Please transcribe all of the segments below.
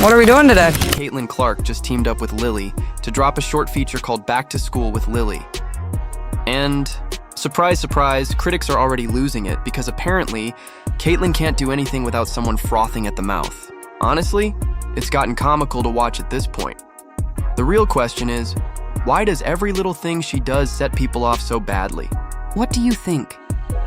What are we doing today? Caitlin Clark just teamed up with Lilly to drop a short feature called Back to School with Lilly. And surprise, surprise, critics are already losing it because apparently Caitlin can't do anything without someone frothing at the mouth. Honestly, it's gotten comical to watch at this point. The real question is, why does every little thing she does set people off so badly? What do you think?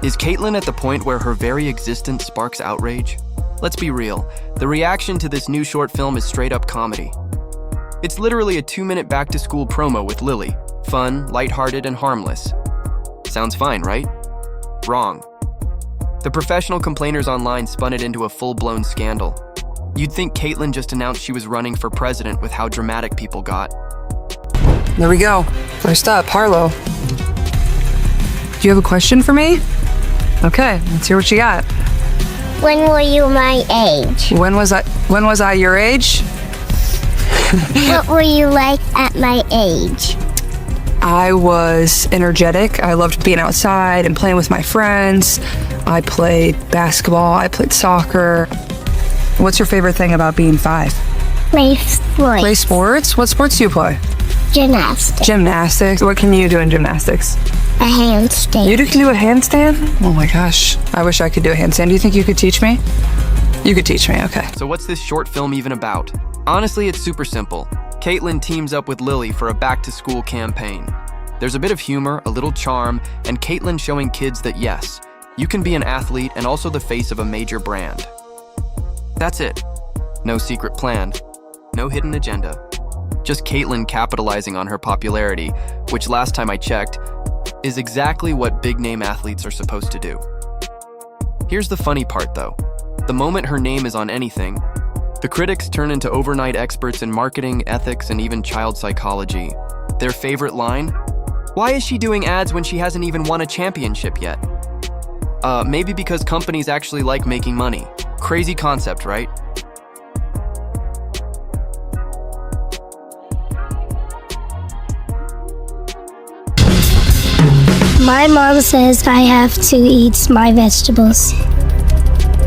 Is Caitlin at the point where her very existence sparks outrage? Let's be real, the reaction to this new short film is straight up comedy. It's literally a 2-minute back-to-school promo with Lilly. Fun, lighthearted, and harmless. Sounds fine, right? Wrong. The professional complainers online spun it into a full-blown scandal. You'd think Caitlin just announced she was running for president with how dramatic people got. There we go. First up, Harlow. Do you have a question for me? Okay, let's hear what you got. When were you my age? When was I your age? What were you like at my age? I was energetic. I loved being outside and playing with my friends. I played basketball. I played soccer. What's your favorite thing about being 5? Play sports. Play sports? What sports do you play? Gymnastics. Gymnastics. What can you do in gymnastics? A handstand. You can do a handstand? Oh my gosh. I wish I could do a handstand. Do you think you could teach me? You could teach me, okay. So what's this short film even about? Honestly, it's super simple. Caitlin teams up with Lilly for a back-to-school campaign. There's a bit of humor, a little charm, and Caitlin showing kids that yes, you can be an athlete and also the face of a major brand. That's it. No secret plan. No hidden agenda. Just Caitlin capitalizing on her popularity, which last time I checked, is exactly what big-name athletes are supposed to do. Here's the funny part, though. The moment her name is on anything, the critics turn into overnight experts in marketing, ethics, and even child psychology. Their favorite line? Why is she doing ads when she hasn't even won a championship yet? Maybe because companies actually like making money. Crazy concept, right? My mom says I have to eat my vegetables.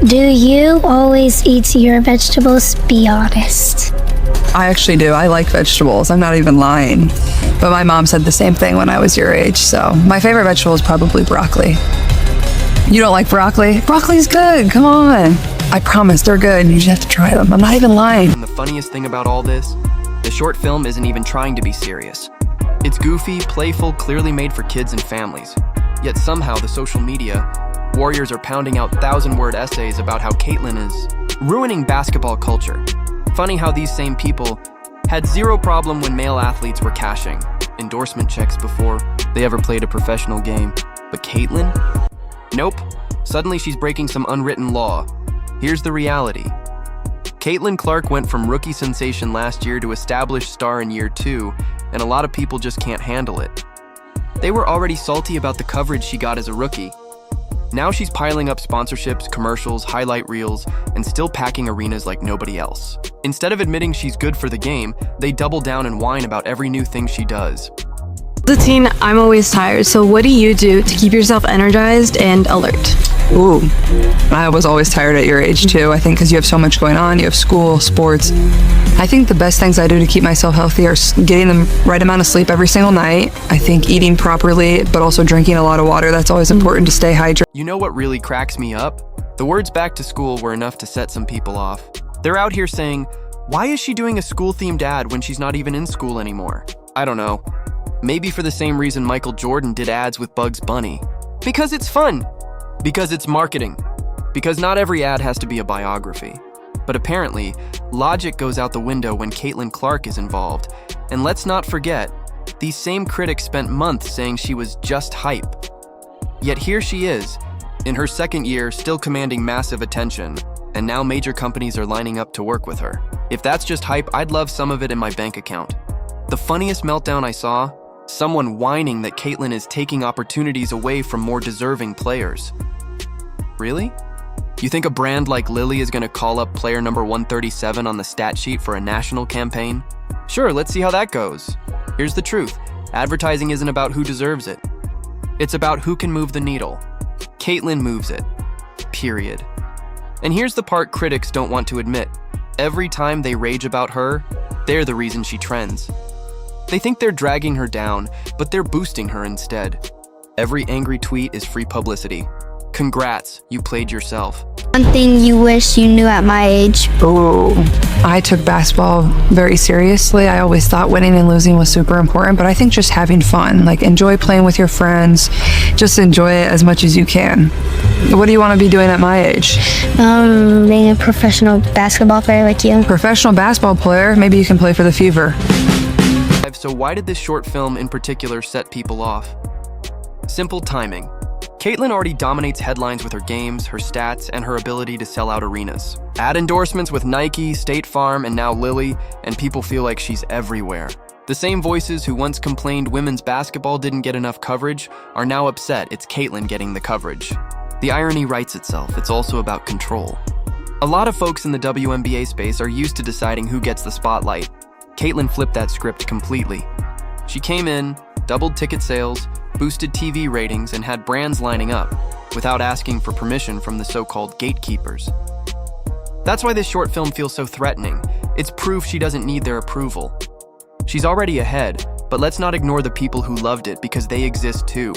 Do you always eat your vegetables? Be honest. I actually do. I like vegetables. I'm not even lying. But my mom said the same thing when I was your age, so my favorite vegetable is probably broccoli. You don't like broccoli? Broccoli's good. Come on. I promise they're good. You just have to try them. I'm not even lying. And the funniest thing about all this, the short film isn't even trying to be serious. It's goofy, playful, clearly made for kids and families. Yet somehow the social media warriors are pounding out 1,000-word essays about how Caitlin is ruining basketball culture. Funny how these same people had zero problem when male athletes were cashing endorsement checks before they ever played a professional game. But Caitlin? Nope. Suddenly she's breaking some unwritten law. Here's the reality. Caitlin Clark went from rookie sensation last year to established star in year 2, and a lot of people just can't handle it. They were already salty about the coverage she got as a rookie. Now she's piling up sponsorships, commercials, highlight reels, and still packing arenas like nobody else. Instead of admitting she's good for the game, they double down and whine about every new thing she does. As a teen, I'm always tired, so what do you do to keep yourself energized and alert? Ooh, I was always tired at your age too. I think because you have so much going on, you have school, sports. I think the best things I do to keep myself healthy are getting the right amount of sleep every single night. I think eating properly, but also drinking a lot of water. That's always important to stay hydrated. You know what really cracks me up? The words back to school were enough to set some people off. They're out here saying, why is she doing a school-themed ad when she's not even in school anymore? I don't know. Maybe for the same reason Michael Jordan did ads with Bugs Bunny. Because it's fun. Because it's marketing. Because not every ad has to be a biography. But apparently, logic goes out the window when Caitlin Clark is involved. And let's not forget, these same critics spent months saying she was just hype. Yet here she is, in her second year, still commanding massive attention, and now major companies are lining up to work with her. If that's just hype, I'd love some of it in my bank account. The funniest meltdown I saw, someone whining that Caitlin is taking opportunities away from more deserving players. Really? You think a brand like Lilly is going to call up player number 137 on the stat sheet for a national campaign? Sure, let's see how that goes. Here's the truth. Advertising isn't about who deserves it. It's about who can move the needle. Caitlin moves it. Period. And here's the part critics don't want to admit. Every time they rage about her, they're the reason she trends. They think they're dragging her down, but they're boosting her instead. Every angry tweet is free publicity. Congrats, you played yourself. One thing you wish you knew at my age. Oh, I took basketball very seriously. I always thought winning and losing was super important, but I think just having fun, like enjoy playing with your friends, just enjoy it as much as you can. What do you want to be doing at my age? Being a professional basketball player like you. Professional basketball player? Maybe you can play for the Fever. So why did this short film in particular set people off? Simple timing. Caitlyn already dominates headlines with her games, her stats, and her ability to sell out arenas. Add endorsements with Nike, State Farm, and now Lilly, and people feel like she's everywhere. The same voices who once complained women's basketball didn't get enough coverage are now upset it's Caitlyn getting the coverage. The irony writes itself, it's also about control. A lot of folks in the WNBA space are used to deciding who gets the spotlight. Caitlyn flipped that script completely. She came in, doubled ticket sales, boosted TV ratings, and had brands lining up, without asking for permission from the so-called gatekeepers. That's why this short film feels so threatening. It's proof she doesn't need their approval. She's already ahead, but let's not ignore the people who loved it because they exist too.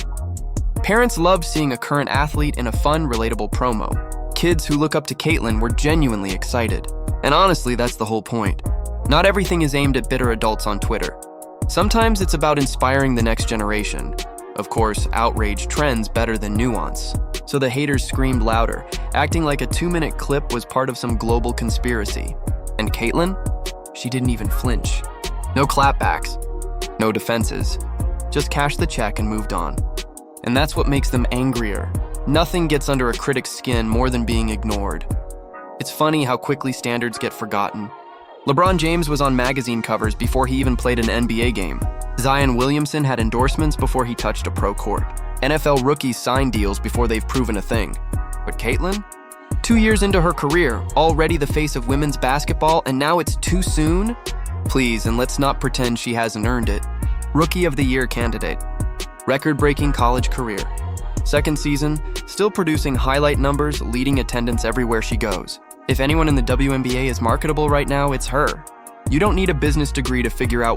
Parents loved seeing a current athlete in a fun, relatable promo. Kids who look up to Caitlyn were genuinely excited. And honestly, that's the whole point. Not everything is aimed at bitter adults on Twitter. Sometimes it's about inspiring the next generation. Of course, outrage trends better than nuance. So the haters screamed louder, acting like a 2-minute clip was part of some global conspiracy. And Caitlyn? She didn't even flinch. No clapbacks, no defenses. Just cashed the check and moved on. And that's what makes them angrier. Nothing gets under a critic's skin more than being ignored. It's funny how quickly standards get forgotten. LeBron James was on magazine covers before he even played an NBA game. Zion Williamson had endorsements before he touched a pro court. NFL rookies sign deals before they've proven a thing. But Caitlyn? 2 years into her career, already the face of women's basketball, and now it's too soon? Please, and let's not pretend she hasn't earned it. Rookie of the Year candidate. Record-breaking college career. Second season, still producing highlight numbers, leading attendance everywhere she goes. If anyone in the WNBA is marketable right now, it's her. You don't need a business degree to figure out